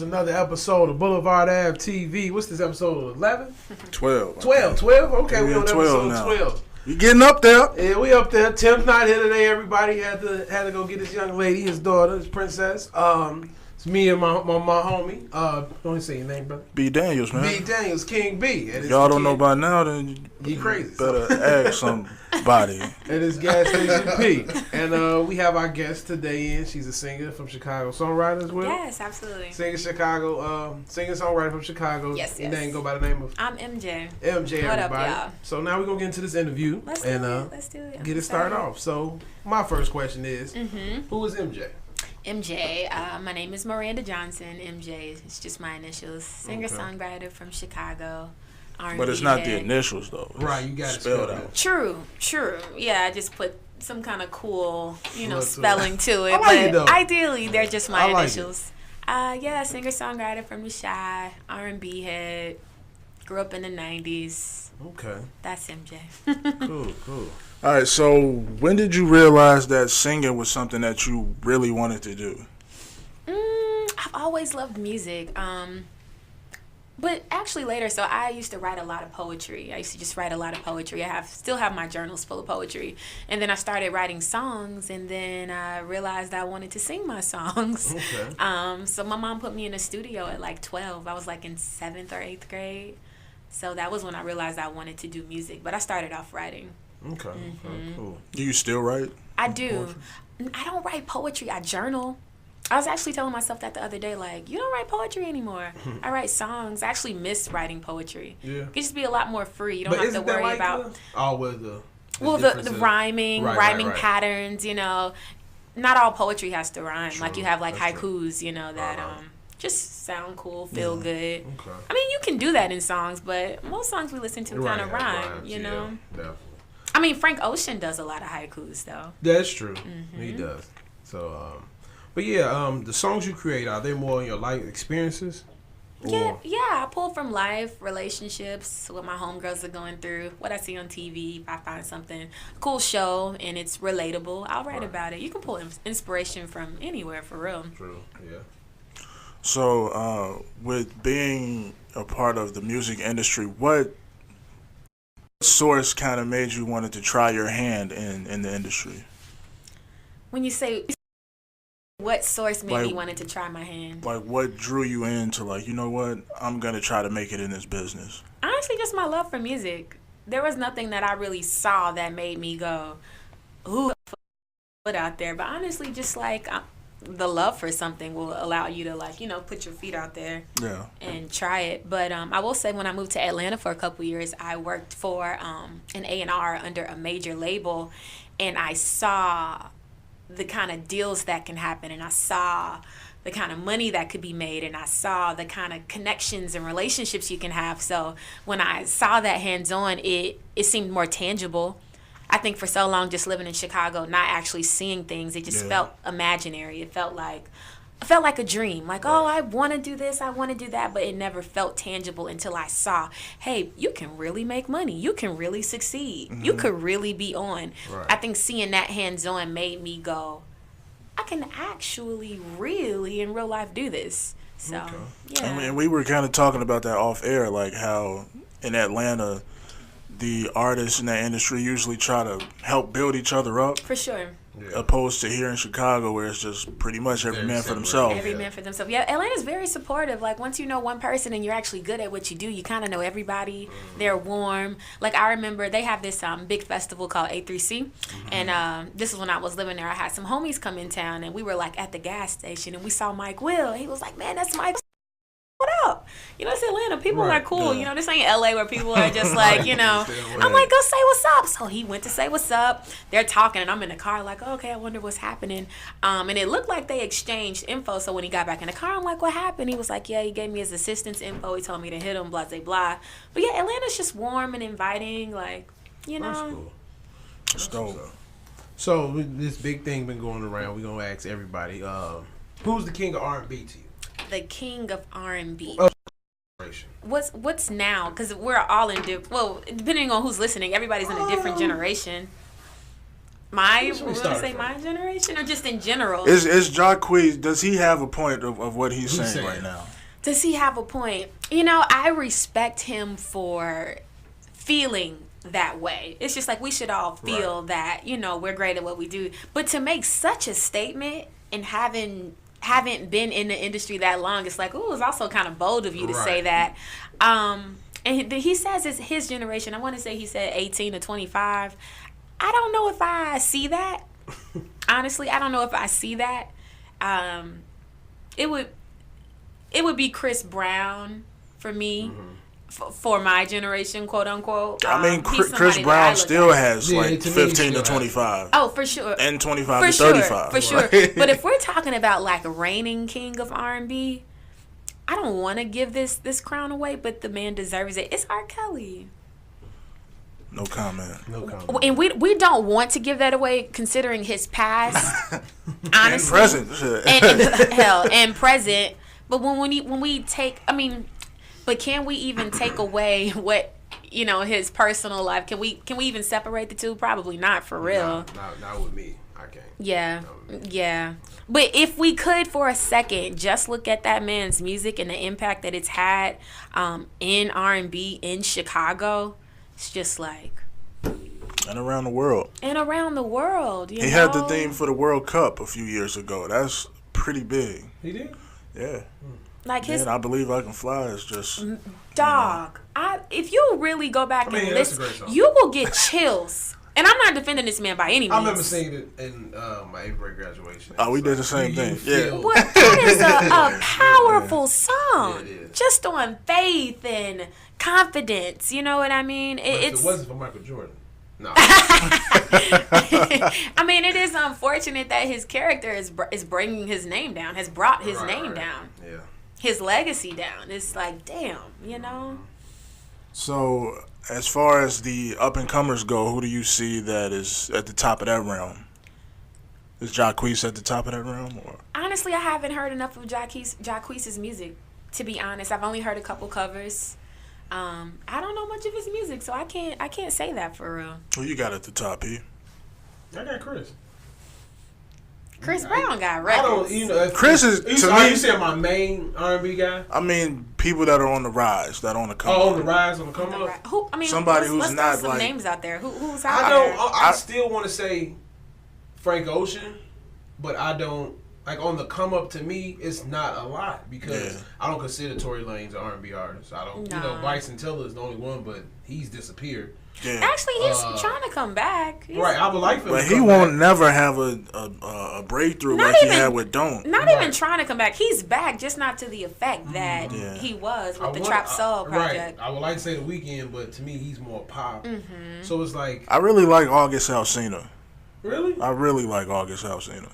another episode of Blvdave TV. What's this episode? 11? 12. 12. Okay, we on episode now. 12. You getting up there? Yeah, we up there. Tim's not here today. Everybody had to go get his young lady, his daughter, his princess. It's me and my homie. Don't say your name, brother. B. Daniels, man. B. Daniels, King B. If y'all don't know by now, then you crazy. Better ask somebody. It is Gas Station P. And we have our guest today in. She's a singer from Chicago. Songwriter as well? Yes, absolutely. Singer songwriter from Chicago. Yes. Your name go by the name of? I'm MJ. MJ, what everybody. Up, y'all? So now we're going to get into this interview. Let's do it. Get it started off. So my first question is, who is MJ? MJ, my name is Miranda Johnson. MJ is just my initials. Singer-songwriter from Chicago. R&B but it's not the initials, though. Right, you got it spelled out. True. Yeah, I just put some kind of cool, spelling to it. I like but it, though. Ideally, they're just my initials. It. Yeah, singer-songwriter from the Chi, R&B head. Grew up in the 90s. Okay. That's MJ. Cool. All right, so when did you realize that singing was something that you really wanted to do? I've always loved music. But actually later, so I used to write a lot of poetry. I used to just write a lot of poetry. Still have my journals full of poetry. And then I started writing songs, and then I realized I wanted to sing my songs. Okay. So my mom put me in a studio at like 12. I was like in 7th or 8th grade. So that was when I realized I wanted to do music. But I started off writing. Okay, cool. Do you still write? I do. I don't write poetry. I journal. I was actually telling myself that the other day, like, you don't write poetry anymore. I write songs. I actually miss writing poetry. Yeah. It can just be a lot more free. You don't have to worry about the rhyming patterns, Not all poetry has to rhyme. True. Like you have like That's haikus, that just sound cool, feel good. Okay. I mean, you can do that in songs, but most songs we listen to kind of rhyme, Yeah, definitely. I mean, Frank Ocean does a lot of haikus, though. That's true. He does. So, but yeah, the songs you create, are they more in your life experiences? Yeah, I pull from life, relationships, what my homegirls are going through, what I see on TV. If I find something cool show and it's relatable, I'll write about it. You can pull inspiration from anywhere, for real. True, yeah. So, with being a part of the music industry, what source kind of made you wanted to try your hand in the industry? When you say what source made me wanted to try my hand? Like, what drew you into, like, you know what, I'm going to try to make it in this business? Honestly, just my love for music. There was nothing that I really saw that made me go, ooh, put out there. But honestly, just like the love for something will allow you to, like, put your feet out there and try it. But I will say, when I moved to Atlanta for a couple years, I worked for an A&R under a major label, and I saw the kind of deals that can happen, and I saw the kind of money that could be made, and I saw the kind of connections and relationships you can have. So when I saw that hands-on, it seemed more tangible. I think for so long, just living in Chicago, not actually seeing things, it just felt imaginary. It felt like a dream. Like, oh, I want to do this, I want to do that, but it never felt tangible until I saw, hey, you can really make money. You can really succeed. You could really be on. Right. I think seeing that hands-on made me go, I can actually really in real life do this. So, yeah. I mean, we were kind of talking about that off air, like how in Atlanta, the artists in that industry usually try to help build each other up. For sure. Yeah. Opposed to here in Chicago, where it's just pretty much every man for themselves. Every man for themselves. Yeah, Atlanta's very supportive. Like, once you know one person and you're actually good at what you do, you kind of know everybody. They're warm. Like, I remember they have this big festival called A3C, and this is when I was living there. I had some homies come in town, and we were, like, at the gas station, and we saw Mike Will. He was like, man, that's Mike. What up? It's Atlanta. People are cool. Yeah. This ain't LA where people are just like, I'm like, go say what's up. So he went to say what's up. They're talking, and I'm in the car like, oh, okay, I wonder what's happening. And it looked like they exchanged info. So when he got back in the car, I'm like, what happened? He was like, yeah, he gave me his assistant's info. He told me to hit him, blah, blah, blah. But yeah, Atlanta's just warm and inviting. Like, That's cool. That's dope. So this big thing been going around. We're going to ask everybody, who's the king of R&B to you? The king of R&B. generation? What's now? Because we're all in depending on who's listening, everybody's in a different generation. My generation or just in general? Is Jacquees, does he have a point of what he's saying right now? Does he have a point? You know, I respect him for feeling that way. It's just like we should all feel that, you know, we're great at what we do. But to make such a statement and haven't been in the industry that long, it's like, ooh, it's also kind of bold of you to say that. And he says it's his generation. I want to say he said 18 to 25. I don't know if I see that. Honestly, I don't know if I see that. It would be Chris Brown for me. For my generation, quote unquote. I mean, Chris Brown still has like 15 to 25. Oh, for sure. And 25 to 35. For sure. But if we're talking about like a reigning king of R&B, I don't want to give this crown away, but the man deserves it. It's R. Kelly. No comment. And we don't want to give that away considering his past. Honestly. And present. And present. But when we take, I mean, but can we even take away what, you know, his personal life? Can we even separate the two? Probably not, for real. Not with me. I can't. Yeah. But if we could for a second just look at that man's music and the impact that it's had in R&B in Chicago, it's just like. And around the world. He had the theme for the World Cup a few years ago. That's pretty big. He did? Yeah. Like his, I Believe I Can Fly is just dog. You know. If you really go back and listen, you will get chills. And I'm not defending this man by any means. I remember singing it in my 8th grade graduation. Oh, we did the same thing. Yeah. Well, that is a powerful song. Yeah, it is. Just on faith and confidence. You know what I mean? It wasn't for Michael Jordan. No. I mean, it is unfortunate that his character is bringing his name down, has brought his name down. Yeah. His legacy down. It's like, damn, you know? So, as far as the up-and-comers go, who do you see that is at the top of that realm? Is Jacquees at the top of that realm? Or? Honestly, I haven't heard enough of Jacquees' music, to be honest. I've only heard a couple covers. I don't know much of his music, so I can't say that for real. Who you got at the top, P? I got Chris. Chris Brown got records. Chris is, to me, you saying my main R&B guy? I mean, people that are on the rise, that are on the come up. Oh, on the rise, on the come up? Who? I mean, somebody who's not some like names out there. Who's out there? I still want to say Frank Ocean, but I don't. Like, on the come up, to me, it's not a lot because I don't consider Tory Lanez an R&B artist. I don't. No. You know, Bryson Tiller is the only one, but he's disappeared. Yeah. Actually, he's trying to come back. Right, I would like for him but to he come won't back. never have a breakthrough Not like even, he had with Don't. Not even trying to come back. He's back, just not to the effect that he was with the Trap Soul project. Right. I would like to say The Weeknd, but to me, he's more pop. Mm-hmm. So it's like... I really like August Alsina. Really? I really like August Alsina.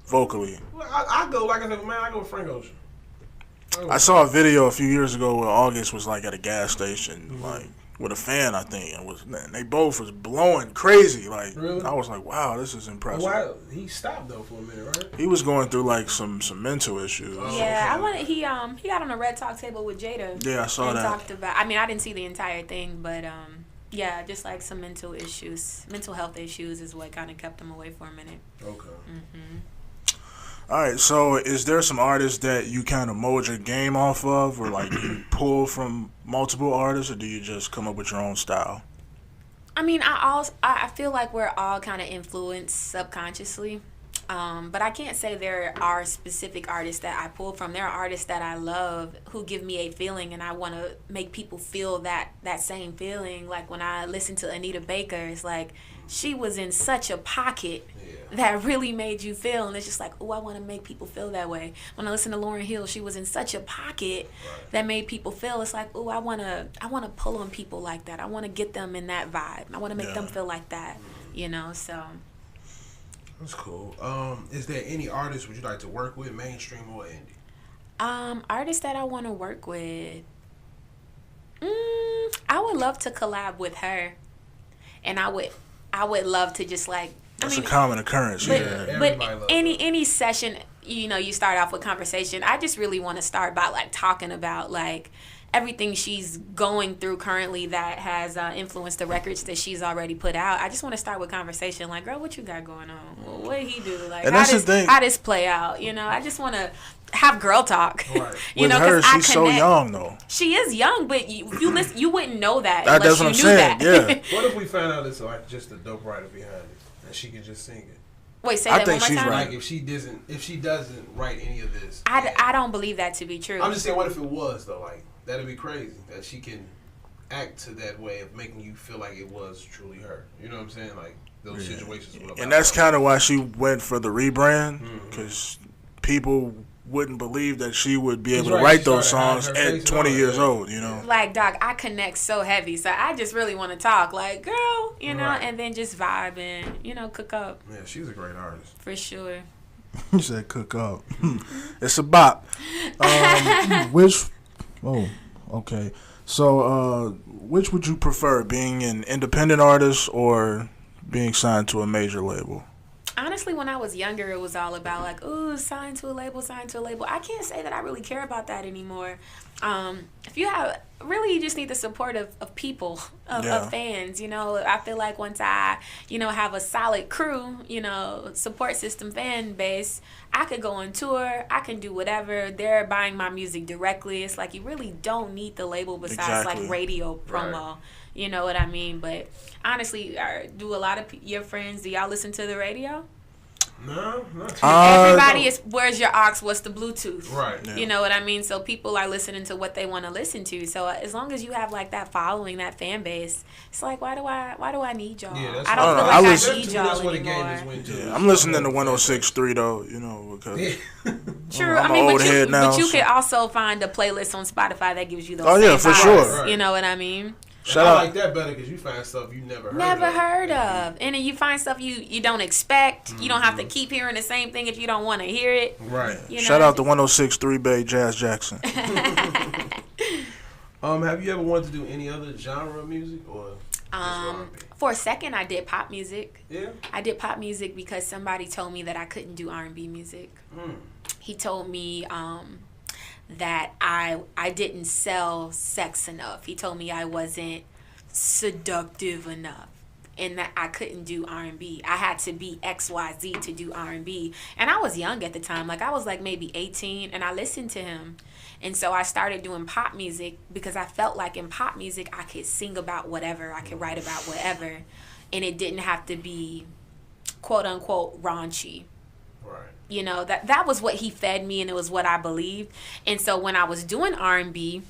Vocally. Well, I go, like I said, man, I go with Frank Ocean. I saw a video a few years ago where August was like at a gas station, like with a fan, I think, and they both was blowing crazy. Like, really? I was like, wow, this is impressive. Why he stopped though for a minute, right? He was going through like some mental issues. He got on a Red Talk table with Jada. Yeah, I saw that. Talked about. I mean, I didn't see the entire thing, but yeah, just like some mental health issues is what kind of kept him away for a minute. Okay. Mm-hmm. All right, so is there some artists that you kind of mold your game off of, or like you pull from multiple artists, or do you just come up with your own style? I mean, I feel like we're all kind of influenced subconsciously, but I can't say there are specific artists that I pull from. There are artists that I love who give me a feeling, and I want to make people feel that same feeling. Like when I listen to Anita Baker, it's like she was in such a pocket that really made you feel, and it's just like, oh, I want to make people feel that way. When I listen to Lauryn Hill, she was in such a pocket that made people feel. It's like, oh, I want to pull on people like that. I want to get them in that vibe. I want to make them feel like that, you know. So that's cool. Is there any artist would you like to work with, mainstream or indie? Artists that I want to work with. I would love to collab with her, and I would love to just like. That's a common occurrence. But any session, you know, you start off with conversation. I just really want to start by like talking about like everything she's going through currently that has influenced the records that she's already put out. I just want to start with conversation, like, girl, what you got going on? Well, what did he do? Like, and that's the thing. How this play out? You know, I just want to have girl talk. Right. You With know, her, because she's so young though. She is young, but you listen, you wouldn't know that That's unless what you I'm knew saying. that. Yeah. What if we found out it's like just a dope writer behind it and she can just sing it? Wait, say I that think one more she's time. right. Like if she doesn't write any of this, I don't believe that to be true. I'm just saying, what if it was though? Like that'd be crazy that she can act to that way of making you feel like it was truly her. You know what I'm saying? Like those situations. And that's kind of why she went for the rebrand, because people wouldn't believe that she would be able to write those songs at 20 years old, you know? Like, Doc, I connect so heavy, so I just really want to talk. Like, girl, you know, and then just vibe and, you know, cook up. Yeah, she's a great artist. For sure. You said cook up. It's a bop. Okay. So, which would you prefer, being an independent artist or being signed to a major label? Honestly, when I was younger, it was all about like, ooh, sign to a label. I can't say that I really care about that anymore. If you have, really, you just need the support of people, of fans. You know, I feel like once I, you know, have a solid crew, you know, support system, fan base, I could go on tour. I can do whatever. They're buying my music directly. It's like you really don't need the label besides like radio promo. Right. You know what I mean? But honestly, do a lot of your friends, do y'all listen to the radio? No, not too Everybody is, where's your aux? What's the Bluetooth? Right. Yeah. You know what I mean? So people are listening to what they want to listen to. So as long as you have like that following, that fan base, it's like, why do I need y'all? Yeah, I don't feel like I need y'all that's what anymore. the game is Yeah, I'm listening to 106.3 though, you know, because True. I'm I mean, old head now, but you so. can also find a playlist on Spotify that gives you those. Oh yeah, for sure. Right. You know what I mean? Shout out. I like that better because you find stuff you never heard of. And then you find stuff you don't expect. You don't have to keep hearing the same thing if you don't want to hear it. Right. You know? Shout out to 106.3 Bay Jazz Jackson. Have you ever wanted to do any other genre of music or just R&B? For a second, I did pop music. Yeah. I did pop music because somebody told me that I couldn't do R&B music. He told me that I didn't sell sex enough. He told me I wasn't seductive enough and that I couldn't do R&B. I had to be XYZ to do R&B. And I was young at the time. Like I was like maybe 18 and I listened to him. And so I started doing pop music because I felt like in pop music I could sing about whatever. I could write about whatever. And it didn't have to be quote unquote raunchy. Right. You know, that was what he fed me and it was what I believed. And so when I was doing R&B,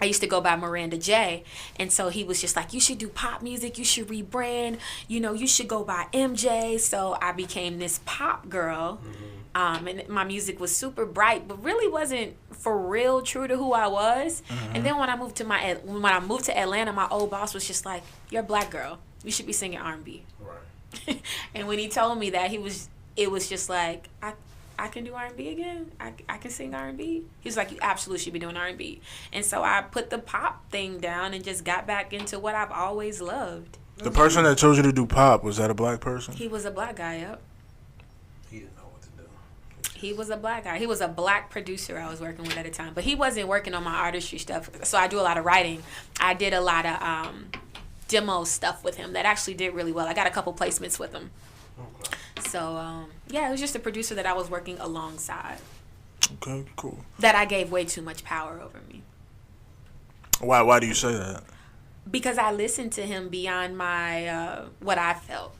I used to go by Miranda J. And so he was just like, you should do pop music. You should rebrand. You know, you should go by MJ. So I became this pop girl. And my music was super bright, but really wasn't for real true to who I was. And then when I moved to Atlanta, my old boss was just like, you're a black girl. You should be singing R&B. Right. And when he told me that, it was just like, I can do R&B again. I can sing R&B. He was like, you absolutely should be doing R&B. And so I put the pop thing down and just got back into what I've always loved. The person that told you to do pop, was that a black person? He was a black guy, yep. He didn't know what to do. He was a black guy. He was a black producer I was working with at the time. But he wasn't working on my artistry stuff. So I do a lot of writing. I did a lot of demo stuff with him that actually did really well. I got a couple placements with him. Okay. So, yeah, it was just a producer that I was working alongside. Okay, cool. That I gave way too much power over me. Why do you say that? Because I listened to him beyond my what I felt.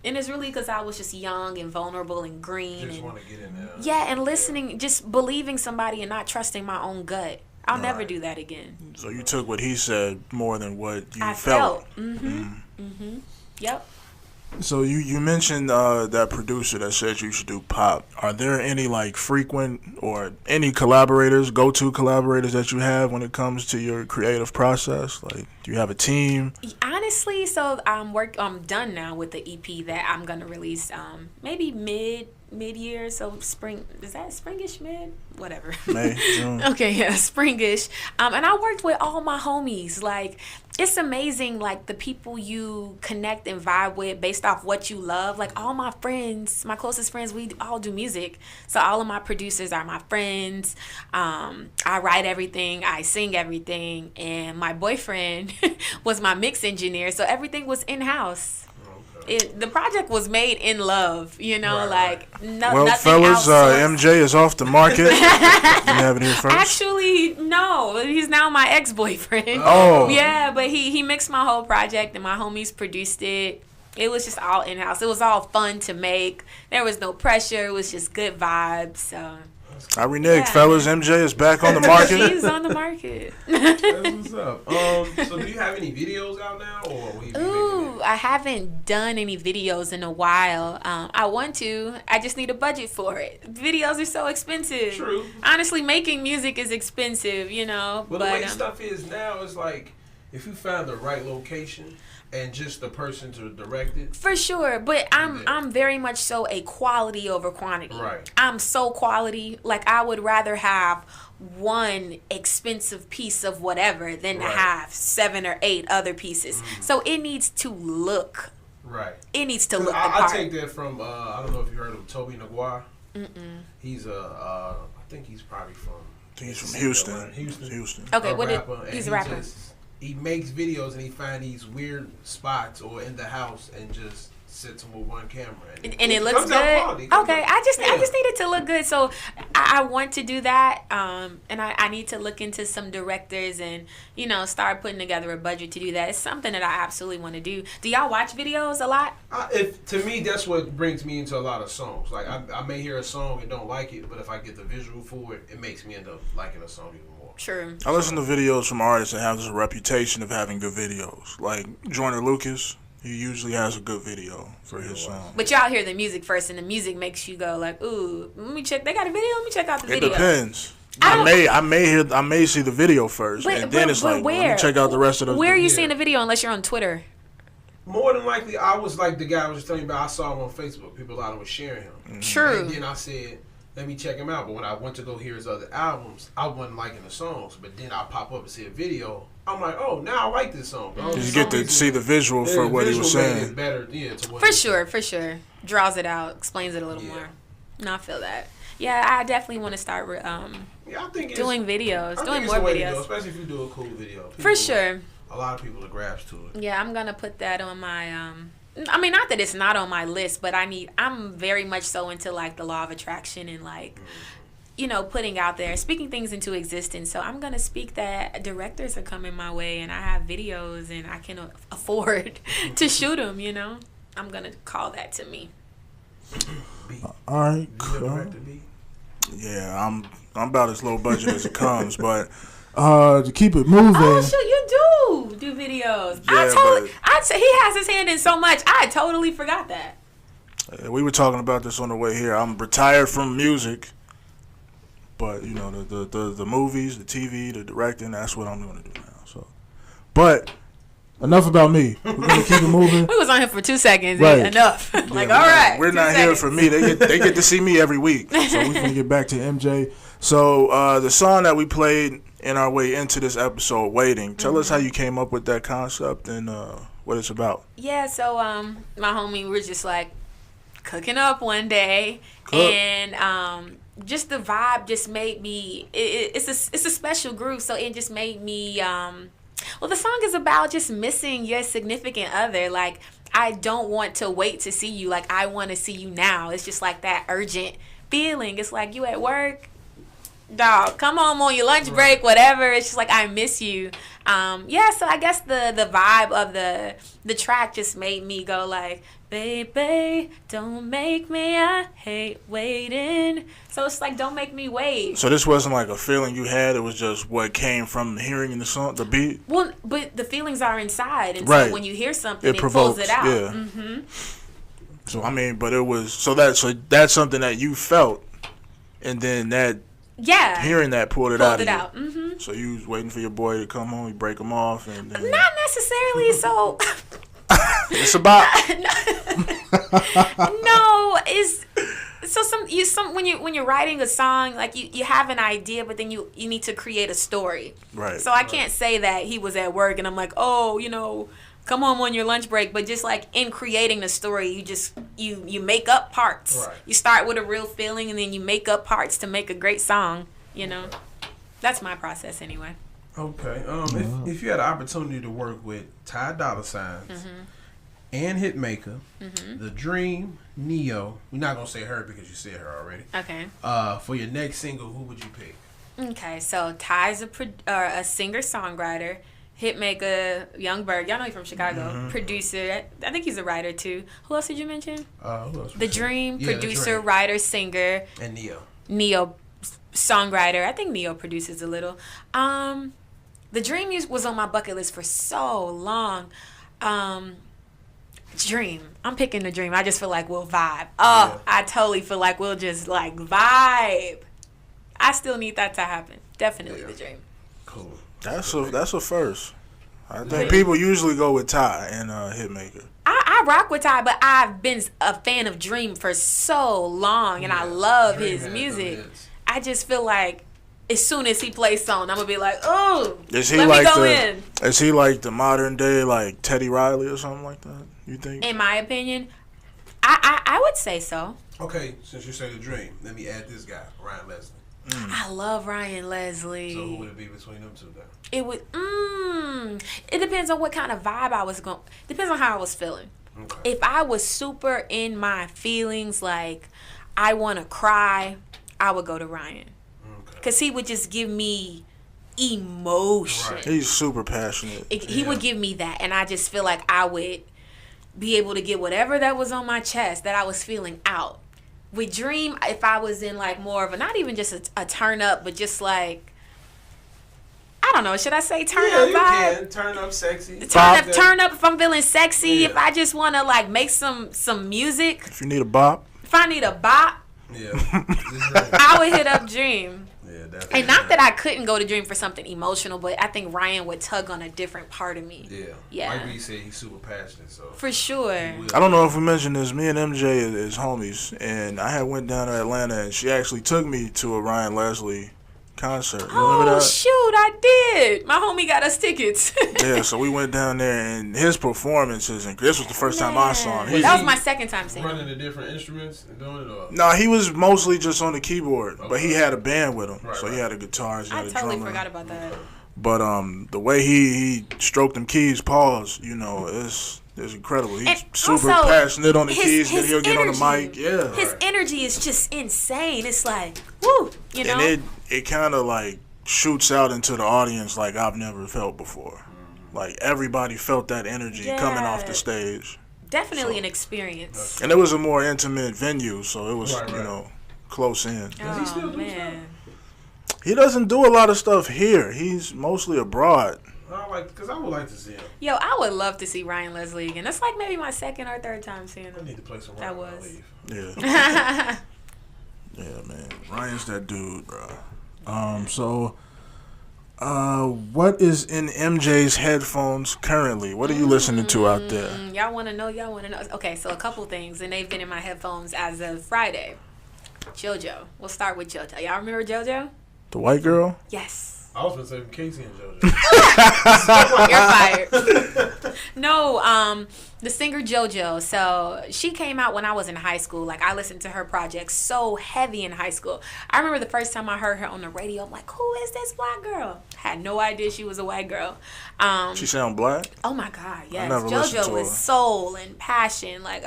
And it's really because I was just young and vulnerable and green. Just want to get in there. Yeah, and listening, just believing somebody and not trusting my own gut. I'll never do that again. So you took what he said more than what you I felt. Yep. So you mentioned that producer that said you should do pop. Are there any like frequent or any go-to collaborators that you have when it comes to your creative process? Like, do you have a team? Honestly, so I'm done now with the EP that I'm gonna release maybe mid-year, so spring. Is that springish mid? Whatever. May, June. Okay, yeah, springish. And I worked with all my homies. Like, it's amazing, like, the people you connect and vibe with based off what you love. Like, all my friends, my closest friends, we all do music. So all of my producers are my friends. I write everything. I sing everything. And my boyfriend was my mix engineer. So everything was in-house. The project was made in love, you know, right. Well, fellas, MJ is off the market. You have it here first. Actually, no, he's now my ex-boyfriend. Oh, yeah, but he mixed my whole project and my homies produced it. It was just all in-house. It was all fun to make. There was no pressure. It was just good vibes. So. I reneged, fellas. MJ is back on the market. He's on the market. That's what's up. So do you have any videos out now, or will you be Ooh, I haven't done any videos in a while. I want to. I just need a budget for it. Videos are so expensive. True. Honestly, making music is expensive, you know. Well, the way stuff is now is like, if you find the right location and just the person to direct it. For sure, but I'm very much so a quality over quantity. Right. I'm so quality. Like, I would rather have one expensive piece of whatever than to have 7 or 8 other pieces. So it needs to look. Right. It needs to look the part. I take that from I don't know if you heard of Toby Naguar. He's I think he's probably from. I think he's from Houston. Houston. Okay, he's a rapper. He makes videos and he finds these weird spots or in the house and just sits them with one camera. And it looks good. Okay, I just need it to look good. So I want to do that. And I need to look into some directors and, you know, start putting together a budget to do that. It's something that I absolutely want to do. Do y'all watch videos a lot? To me, that's what brings me into a lot of songs. Like, I may hear a song and don't like it, but if I get the visual for it, it makes me end up liking a song even more. True. I listen to videos from artists that have this reputation of having good videos. Like Joyner Lucas, he usually has a good video for his song. But y'all hear the music first, and the music makes you go like, "Ooh, let me check. They got a video. Let me check out the video." It depends. I may see the video first, and then it's like, let me check out the rest of the. Where are you seeing the video unless you're on Twitter? More than likely, I was like the guy I was just telling you about. I saw him on Facebook. People a lot of was sharing him. True. And then I said, let me check him out. But when I went to go hear his other albums, I wasn't liking the songs. But then I pop up and see a video. I'm like, oh, now I like this song. You get to see the visual for what he was saying. Better, For sure. Draws it out, explains it a little more. No, I feel that. Yeah, I definitely want to start doing videos, doing more videos. Especially if you do a cool video. For sure. A lot of people are grabs to it. Yeah, I'm going to put that on my... I mean, not that it's not on my list, but I'm very much so into, like, the law of attraction and, like... you know, putting out there, speaking things into existence. So I'm going to speak that directors are coming my way and I have videos and I can afford to shoot them, you know. I'm going to call that to me. All right, cool. Yeah, I'm about as low budget as it comes, but to keep it moving. Oh, shoot, you do videos. Yeah, he has his hand in so much. I totally forgot that. We were talking about this on the way here. I'm retired from music. But, you know, the movies, the TV, the directing, that's what I'm going to do now. So, but enough about me. We're going to keep it moving. We was on here for 2 seconds. Right. Enough. All right. We're not here for me. They get to see me every week. So we're going to get back to MJ. So the song that we played in our way into this episode, Waiting, tell us how you came up with that concept and what it's about. Yeah, so my homie, we were just like cooking up one day. And... just the vibe just made me it's a special groove, so it just made me well, the song is about just missing your significant other. Like, I don't want to wait to see you, like I want to see you now. It's just like that urgent feeling. It's like you at work, dog, come home on your lunch break, whatever. It's just like I miss you. So I guess the vibe of the track just made me go like, baby, don't make me, I hate waiting. So it's like, don't make me wait. So this wasn't like a feeling you had, it was just what came from hearing in the song, the beat? Well, but the feelings are inside, and so when you hear something, it pulls it out. Yeah. Mm-hmm. So I mean, but it was, so that's something that you felt, and then that, hearing that pulled it out. Mm-hmm. So you was waiting for your boy to come home, you break him off, and then... Not necessarily. So it's about no, it's when you're writing a song, like you have an idea, but then you need to create a story. Right. So I can't say that he was at work and I'm like, oh, you know, come home on your lunch break, but just like in creating the story, you make up parts. Right. You start with a real feeling and then you make up parts to make a great song. You know, that's my process anyway. Okay. If you had the opportunity to work with Ty Dolla $ign and Hitmaker, The Dream, Neo. We're not gonna say her because you said her already. Okay. For your next single, who would you pick? Okay, so Ty's a singer-songwriter. Hitmaker, Young Bird, y'all know he's from Chicago. Producer, I think he's a writer too. Who else did you mention? Who else? The Dream, Yeah, producer, The Dream. writer, singer. And Neo. Neo, songwriter. I think Neo produces a little. The Dream was on my bucket list for so long. Dream. I'm picking The Dream. I just feel like we'll vibe. Oh, yeah. I totally feel like we'll just like vibe. I still need that to happen. Definitely The Dream. Cool. That's a first. I think people usually go with Ty and Hitmaker. I rock with Ty, but I've been a fan of Dream for so long, and I love his music. I just feel like as soon as he plays song, I'm gonna be like, oh, let me go in. Is he like the modern day like Teddy Riley or something like that? You think? In my opinion, I would say so. Okay, since you say The Dream, let me add this guy, Ryan Leslie. I love Ryan Leslie. So who would it be between them two then? It would. It depends on what kind of vibe I was going. Depends on how I was feeling. Okay. If I was super in my feelings, like I want to cry, I would go to Ryan. Because he would just give me emotion. Right. He's super passionate. He would give me that, and I just feel like I would be able to get whatever that was on my chest that I was feeling out. With Dream, if I was in like more of a, not even just a turn up, but just like, I don't know, should I say turn up vibe? Can. Turn up sexy. Turn up if I'm feeling sexy. If I just want to like make some music. If you need a bop. If I need a bop. Yeah. I would hit up Dream. Yeah, definitely. And not that I couldn't go to Dream for something emotional, but I think Ryan would tug on a different part of me. Yeah. Like we said, he's super passionate, so. For sure. I don't know if we mentioned this. Me and MJ is homies, and I had went down to Atlanta, and she actually took me to a Ryan Leslie concert. You remember that? Shoot, I did. My homie got us tickets. Yeah, so we went down there, and his performances, and this was the first time I saw him. That was my second time seeing him. Running the different instruments and doing it all? No, he was mostly just on the keyboard, but he had a band with him. So he had a guitar, he had a drummer. I totally forgot about that. But the way he stroked them keys, pause, you know, it's incredible. He's super passionate on the keys, then he'll get on the mic. Yeah. His energy is just insane. It's like, woo, you know? And it kind of like shoots out into the audience like I've never felt before. Like everybody felt that energy coming off the stage. Definitely an experience. And it was a more intimate venue, so it was, you know, close in. Does he still do stuff? He doesn't do a lot of stuff here. He's mostly abroad. Because I would like to see him. Yo, I would love to see Ryan Leslie again. That's like maybe my second or third time seeing him. I need to play some Ryan. That was. Yeah. Yeah, man. Ryan's that dude, bro. What is in MJ's headphones currently? What are you listening to out there? Y'all want to know? Okay, so a couple things, and they've been in my headphones as of Friday. JoJo. We'll start with JoJo. Y'all remember JoJo? The white girl? Yes. I was going to say Casey and JoJo. You're fired. No, the singer JoJo. So she came out when I was in high school. Like, I listened to her projects so heavy in high school. I remember the first time I heard her on the radio, I'm like, who is this black girl? Had no idea she was a white girl. She sound black? Oh, my God, yes. JoJo was soul and passion. Like,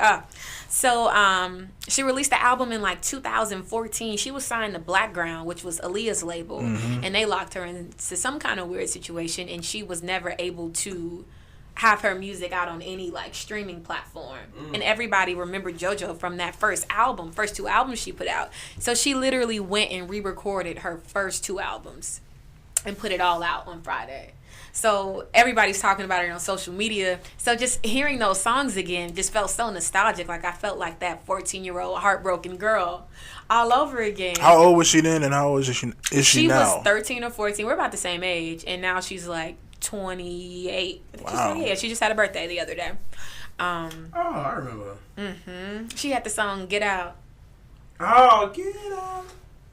So she released the album in like 2014. She was signed to Blackground, which was Aaliyah's label, and they locked her into some kind of weird situation, and she was never able to have her music out on any like streaming platform. And everybody remembered JoJo from that first two albums she put out. So she literally went and re-recorded her first two albums and put it all out on Friday. So everybody's talking about it on social media. So just hearing those songs again just felt so nostalgic. Like I felt like that 14-year-old heartbroken girl all over again. How old was she then and how old is she now? She was 13 or 14. We're about the same age. And now she's like 28. I think she's 28. She just had a birthday the other day. I remember. She had the song Get Out. Oh, get up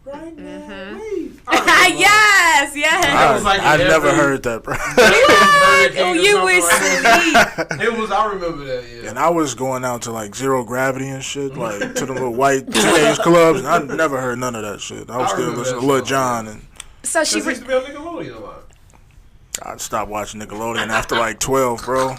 right now, leave. Yes. I never heard that, bro. Oh, you were sweet. It was. I remember that. Yeah. And I was going out to like Zero Gravity and shit, like to the little white teenage clubs, and I never heard none of that shit. I was still listening to Lil Jon, and so she used to be on Nickelodeon a lot. I stopped watching Nickelodeon after like 12, bro.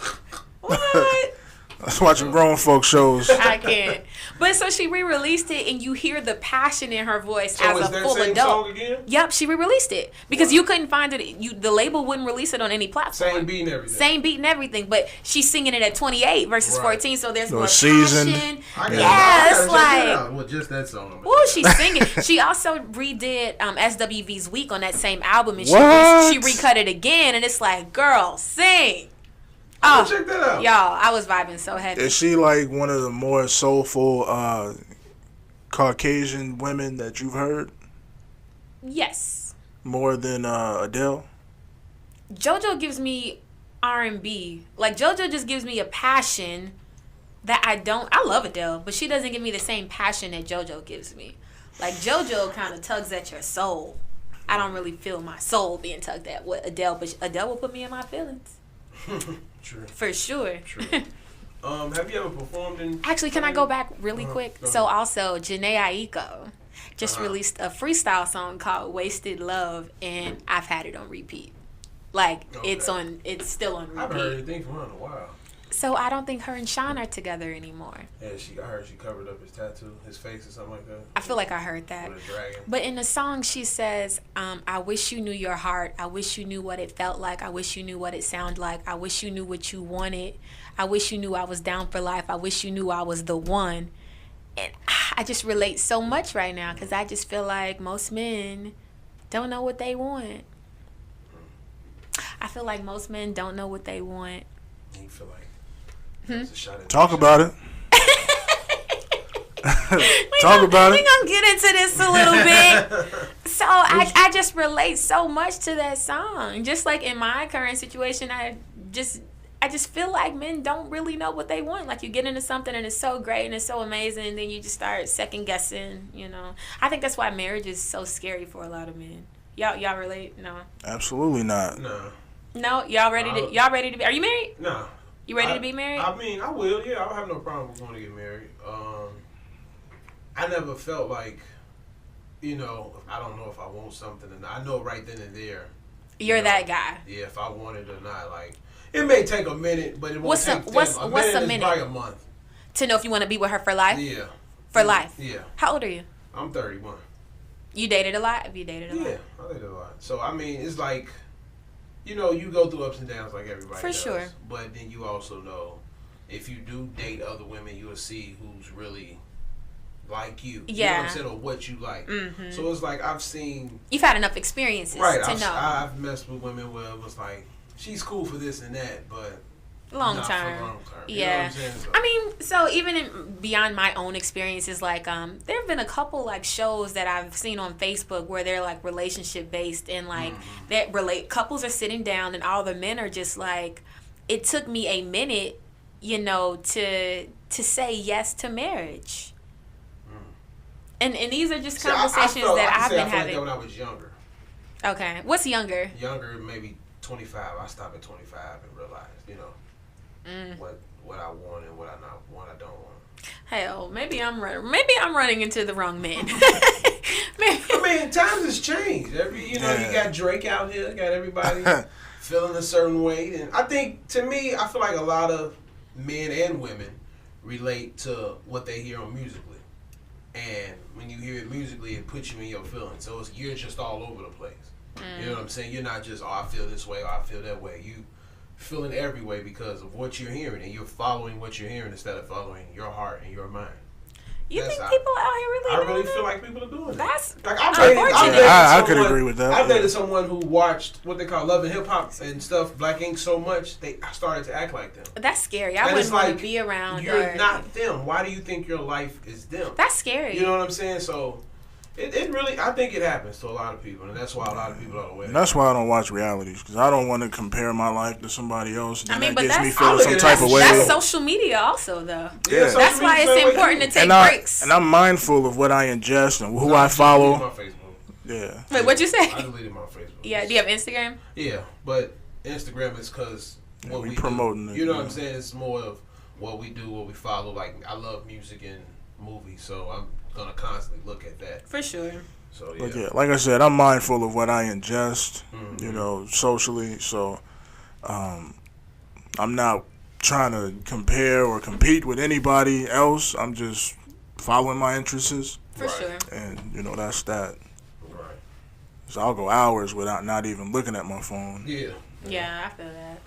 What? I was watching grown folk shows. I can't. But so she re-released it, and you hear the passion in her voice as a full adult. Song again? Yep, she re-released it because you couldn't find it. The label wouldn't release it on any platform. Same beat and everything. Same beat and everything, but she's singing it at 28 versus 14, so there's more seasoned. passion. Yes, like well, just that song. Oh, she's singing. She also redid SWV's Week on that same album, and she recut it again, and it's like, girl, sing. Oh, check that out. Y'all, I was vibing so heavy. Is she like one of the more soulful Caucasian women that you've heard? Yes. More than Adele? JoJo gives me R&B. Like, JoJo just gives me a passion that I love Adele, but she doesn't give me the same passion that JoJo gives me. Like, JoJo kind of tugs at your soul. I don't really feel my soul being tugged at with Adele, but Adele will put me in my feelings. True. For sure. True. Have you ever performed in... Actually, can I go back really quick? So also, Jenaya Eco just released a freestyle song called Wasted Love, and I've had it on repeat. Like, it's still on repeat. I haven't heard anything from her in a while. So I don't think her and Sean are together anymore. Yeah, I heard she covered up his tattoo, his face or something like that. I feel like I heard that. With a dragon. But in the song she says, I wish you knew your heart. I wish you knew what it felt like. I wish you knew what it sounded like. I wish you knew what you wanted. I wish you knew I was down for life. I wish you knew I was the one. And I just relate so much right now because I just feel like most men don't know what they want. I feel like most men don't know what they want. You feel like talk about it. Talk about it. We're going to get into this a little bit. So I just relate so much to that song. Just like in my current situation, I just feel like men don't really know what they want. Like, you get into something and it's so great and it's so amazing, and then you just start second guessing, you know. I think that's why marriage is so scary for a lot of men. Y'all relate? No. Absolutely not. No, y'all ready to be? Are you married? No. You ready to be married? I mean, I will. Yeah, I don't have no problem with going to get married. I never felt like, you know, I don't know if I want something, and I know right then and there. You're that guy. Yeah, if I want it or not. Like, it may take a minute, but it won't take what's a minute? Probably a month. To know if you want to be with her for life? Yeah. For life? Yeah. How old are you? I'm 31. You dated a lot? Have you dated a lot? Yeah, I dated a lot. So, I mean, it's like, you know, you go through ups and downs like everybody does. For sure. But then you also know, if you do date other women, you'll see who's really like you. Yeah. You know what I'm saying? Or what you like. Mm-hmm. So it's like I've seen... You've had enough experiences to know. I've messed with women where it was like, she's cool for this and that, but... Long not term. for long term. Yeah. You know what I'm saying? So, I mean, so even beyond my own experiences, like, there have been a couple, like, shows that I've seen on Facebook where they're, like, relationship based, and, like, couples are sitting down and all the men are just like, it took me a minute, you know, to say yes to marriage. And these are just conversations I've been having. Like that when I was younger. Okay. What's younger? Younger, maybe 25. I stopped at 25 and realized, you know, what I want and what I not want. I don't want. Hell, maybe I'm running into the wrong man. I mean, times has changed. You got Drake out here, got everybody feeling a certain way, and I think, to me, I feel like a lot of men and women relate to what they hear on musically, and when you hear it musically, it puts you in your feelings. So you're just all over the place. You know what I'm saying? You're not just, I feel this way or I feel that way. You feeling every way because of what you're hearing, and you're following what you're hearing instead of following your heart and your mind. You think people out here really I really feel like people are doing that. That's like I could agree with that. I've dated someone who watched what they call Love and Hip Hop and stuff, Black Ink, so much I started to act like them. That's scary. I wouldn't want to be around. You're not them. Why do you think your life is them? That's scary. You know what I'm saying? So It really, I think it happens to a lot of people, and that's why a lot of people are aware. And that's why I don't watch realities, because I don't want to compare my life to somebody else. I mean, that but gets me that's feeling some type of way. That's social media, also, though. Yeah, That's why it's important to take breaks. And I'm mindful of what I ingest and who I follow. My Facebook. Yeah. Wait, what'd you say? I deleted my Facebook. Yeah. Do you have Instagram? Yeah, but Instagram is because what we promoting do. it. You know what I'm saying? It's more of what we do, what we follow. Like, I love music and movies, so I'm gonna constantly look at that. For sure. So yeah. But yeah, like I said, I'm mindful of what I ingest, you know, socially. So I'm not trying to compare or compete with anybody else. I'm just following my interests. For sure. And, you know, that's that. Right. So I'll go hours without not even looking at my phone. Yeah. Yeah, I feel that.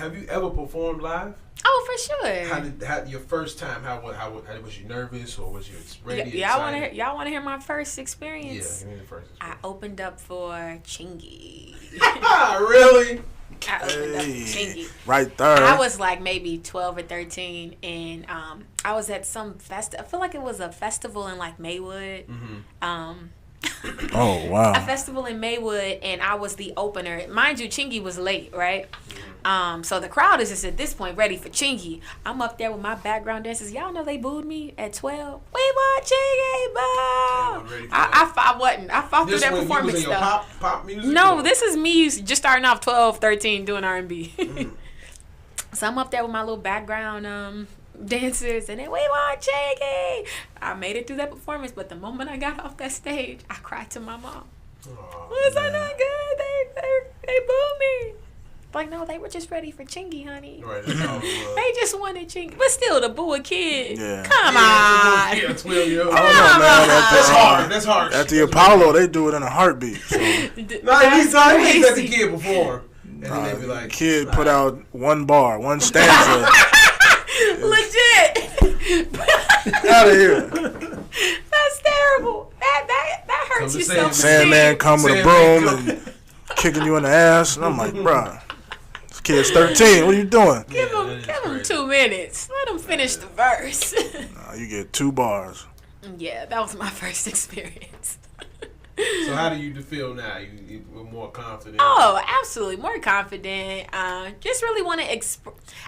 Have you ever performed live? Oh, for sure. How your first time? How was you nervous or was you ready? Y'all want to hear my first experience? Yeah, give me the first experience. I opened up for Chingy. Really? I opened up for Chingy. Right there. I was like maybe 12 or 13, and I was at some I feel like it was a festival in like Maywood. Oh, wow. A festival in Maywood, and I was the opener. Mind you, Chingy was late, right? So the crowd is just at this point ready for Chingy. I'm up there with my background dancers. Y'all know they booed me at 12. We want Chingy, boo! I wasn't. I fought through that performance stuff. Pop music? No, this is me just starting off 12, 13 doing R&B. So I'm up there with my little background dancers, and then we want Chingy. I made it through that performance, but the moment I got off that stage, I cried to my mom. Was I not good? They booed me. Like, no, they were just ready for Chingy, honey. Right, that's all it was. They just wanted Chingy. But still, to boo a kid. Yeah. Come on. Yeah, 12-year-old. I don't know, man. That's hard. That's hard. At the Apollo, they do it in a heartbeat. So. No, at least let the kid perform. And then they be like, kid put out one bar, one stanza. Legit. Out of here. That's terrible. That hurts you so much. Sandman come with a broom and kicking you in the ass. And I'm like, bruh, this kid's 13. What are you doing? Give him 2 minutes. Let him finish the verse. Nah, you get 2 bars. Yeah, that was my first experience. So how do you feel now? You were more confident? Oh, absolutely. More confident. Just really want to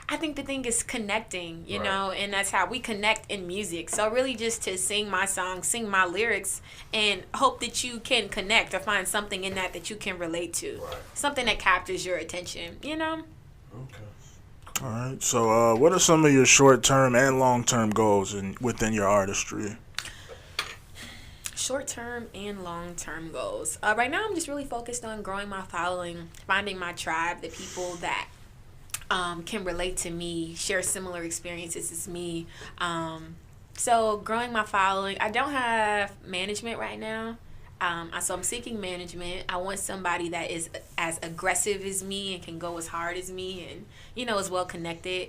I think the thing is connecting, you know, and that's how we connect in music. So really just to sing my song, sing my lyrics, and hope that you can connect or find something in that you can relate to. Right. Something that captures your attention, you know? Okay. All right. So what are some of your short-term and long-term goals within your artistry? Short-term and long-term goals. Right now, I'm just really focused on growing my following, finding my tribe, the people that can relate to me, share similar experiences as me. So growing my following. I don't have management right now. So I'm seeking management. I want somebody that is as aggressive as me and can go as hard as me and, you know, is well connected.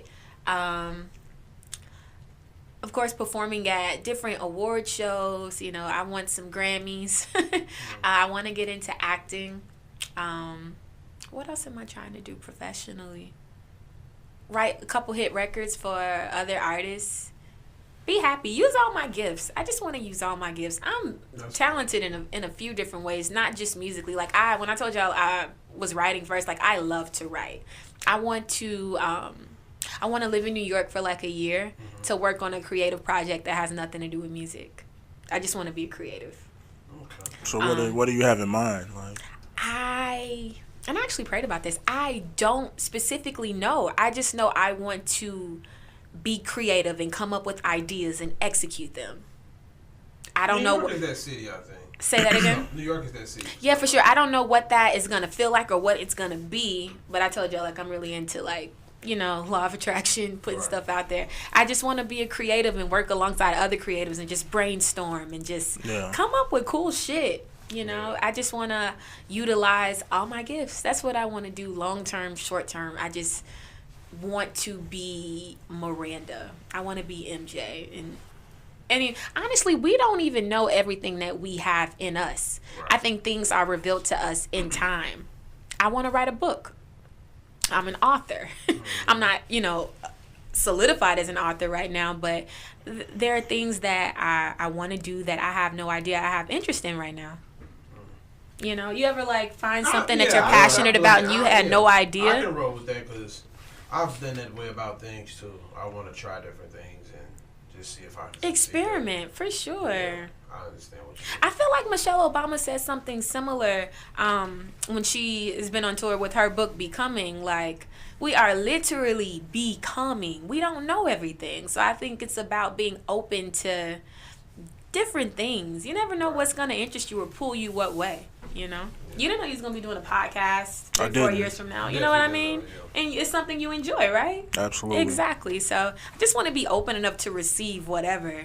Of course, performing at different award shows. You know, I want some Grammys. I want to get into acting. What else am I trying to do professionally? Write a couple hit records for other artists. Be happy. Use all my gifts. I just want to use all my gifts. I'm talented in a few different ways, not just musically. Like when I told y'all I was writing first, like I love to write. I want to live in New York for like a year to work on a creative project that has nothing to do with music. I just want to be a creative. Okay. So what do you have in mind? Like, I actually prayed about this. I don't specifically know. I just know I want to be creative and come up with ideas and execute them. I don't know. New York is that city, I think. Say that again? New York is that city. Yeah, for sure. I don't know what that is going to feel like or what it's going to be, but I told you, like, I'm really into, like, you know, law of attraction, putting stuff out there. I just want to be a creative and work alongside other creatives and just brainstorm and just come up with cool shit. You know, I just want to utilize all my gifts. That's what I want to do long term, short term. I just want to be Miranda. I want to be MJ. And honestly, we don't even know everything that we have in us. I think things are revealed to us in time. I want to write a book. I'm an author. I'm not, you know, solidified as an author right now, but there are things that I want to do that I have no idea I have interest in right now. You know, you ever like find something that you're passionate about and you had no idea? I can roll with that because I've been that way about things too. I want to try different things and just see if I can experiment for sure. Yeah, I understand what you mean. I feel like Michelle Obama said something similar when she has been on tour with her book Becoming. Like, we are literally becoming. We don't know everything. So I think it's about being open to different things. You never know what's going to interest you or pull you what way, you know? You didn't know you was going to be doing a podcast 3-4 years from now. You know what I mean? And it's something you enjoy, right? Absolutely. Exactly. So I just want to be open enough to receive whatever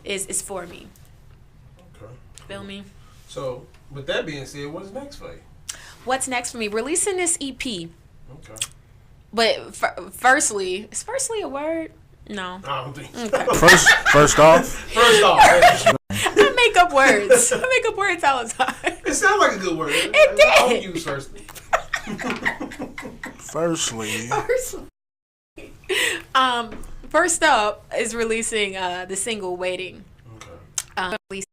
is for me. Okay. Feel me? So, with that being said, what's next for you? What's next for me? Releasing this EP. Okay. But firstly, is firstly a word? No. I don't think so. Okay. First off. First off. I make up words. I make up words all the time. It sounds like a good word. It did. I don't use firstly. Firstly. First up is releasing the single Waiting. Okay. Released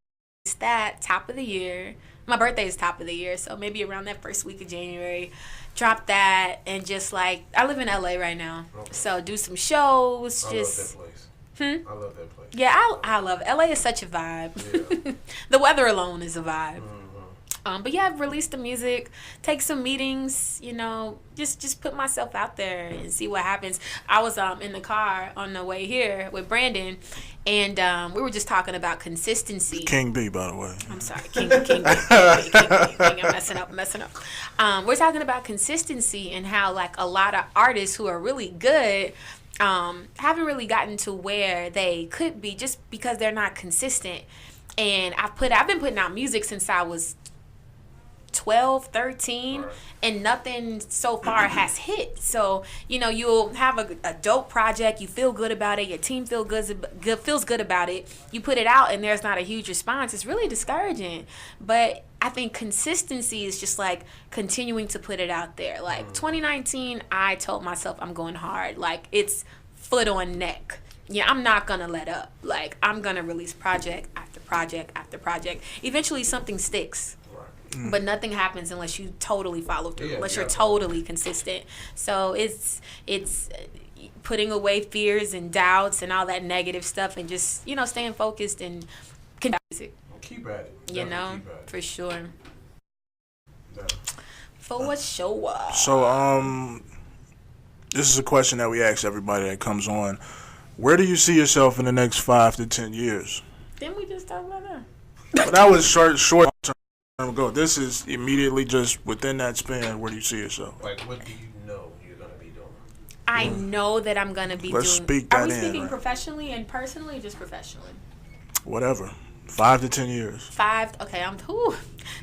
that top of the year. My birthday is top of the year, so maybe around that first week of January. Drop that and just like, I live in LA right now. Okay. So do some shows. I love that place. I love that place. Yeah, I love it. LA is such a vibe. Yeah. The weather alone is a vibe. But yeah, I've released the music, take some meetings, you know, just put myself out there and see what happens. I was in the car on the way here with Brandon, and we were just talking about consistency. King B, by the way. I'm sorry, King B. I'm messing up. We're talking about consistency and how like a lot of artists who are really good haven't really gotten to where they could be just because they're not consistent. And I've been putting out music since I was 12, 13, and nothing so far has hit. So, you know, you'll have a dope project, you feel good about it, your team feels good about it, you put it out and there's not a huge response. It's really discouraging. But I think consistency is just like continuing to put it out there. Like 2019, I told myself I'm going hard. Like, it's foot on neck. Yeah, I'm not gonna let up. Like, I'm gonna release project after project after project. Eventually something sticks. But nothing happens unless you totally follow through, unless you're totally consistent. So it's putting away fears and doubts and all that negative stuff and just, you know, staying focused and keep at it. You know, for sure. For what show up? So, this is a question that we ask everybody that comes on. Where do you see yourself in the next 5 to 10 years? Didn't we just talk about that? But that was short term ago. This is immediately just within that span. Where do you see yourself? Like, what do you know you're gonna be doing? I know that I'm gonna be doing. Speak that Are we in, speaking right? professionally and personally, or just professionally? Whatever. 5 to 10 years. 5. Okay,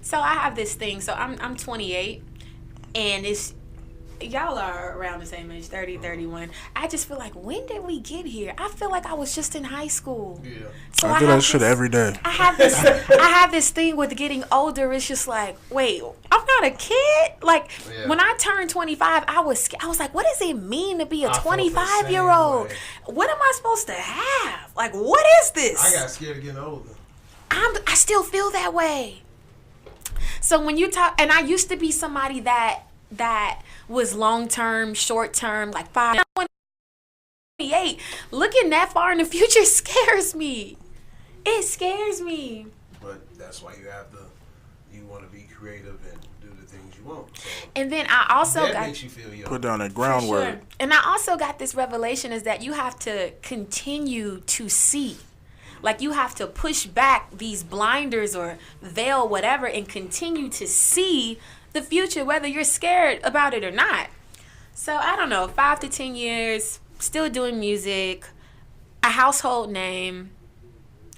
So I have this thing. So I'm 28, and it's. Y'all are around the same age, 30, 31. I just feel like, when did we get here? I feel like I was just in high school. Yeah. So I do that shit every day. I have this thing with getting older. It's just like, wait, I'm not a kid. Like, when I turned 25, I was like, what does it mean to be a 25-year-old? What am I supposed to have? Like, what is this? I got scared of getting older. I still feel that way. So when you talk, and I used to be somebody that was long-term, short-term, like 5, 28. Looking that far in the future scares me. It scares me. But that's why you want to be creative and do the things you want. So and then I also makes you feel young. Put down that groundwork. Sure. And I also got this revelation is that you have to continue to see. Like, you have to push back these blinders or veil, whatever, and continue to see the future, whether you're scared about it or not. So I don't know, 5 to 10 years, still doing music, a household name,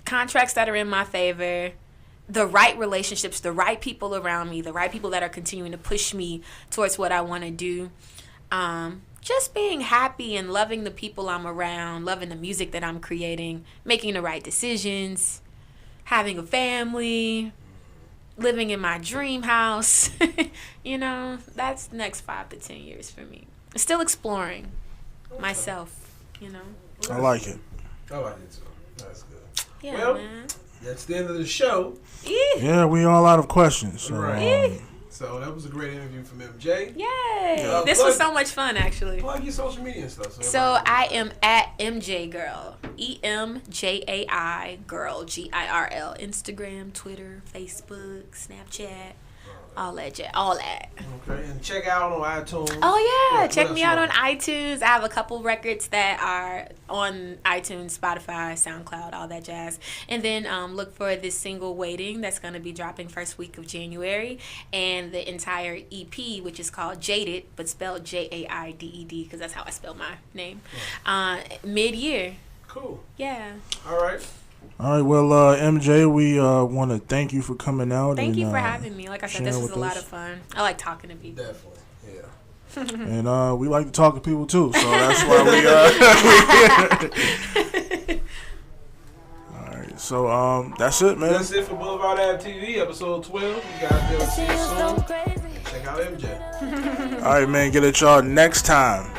contracts that are in my favor, the right relationships, the right people around me, the right people that are continuing to push me towards what I want to do. Just being happy and loving the people I'm around, loving the music that I'm creating, making the right decisions, having a family, living in my dream house. You know, that's the next 5 to 10 years for me. Still exploring myself. you know. I like it. I like it too. That's good. Yeah, well, man. That's the end of the show. Yeah, we all out of questions. So, right. So that was a great interview from MJ. Yay! This was so much fun, actually. Plug your social media and stuff. So I am at MJ Girl, EMJAI Girl, GIRL. Instagram, Twitter, Facebook, Snapchat, all that. Okay, and check out on iTunes. Oh yeah, check me out on iTunes. I have a couple records that are on iTunes, Spotify, SoundCloud, all that jazz. And then look for this single "Waiting" that's gonna be dropping first week of January, and the entire EP, which is called Jaded, but spelled JAIDED, because that's how I spell my name. Mid-year. Cool. Yeah. All right. All right, well, MJ, we want to thank you for coming out. Thank you for having me. Like I said, this was a lot us. of fun. I like talking to people. Definitely, yeah. And we like to talk to people, too, so that's why we All right, so that's it, man. That's it for Blvdave TV, episode 12. You guys be able to see it soon. Check out MJ. All right, man, get at y'all next time.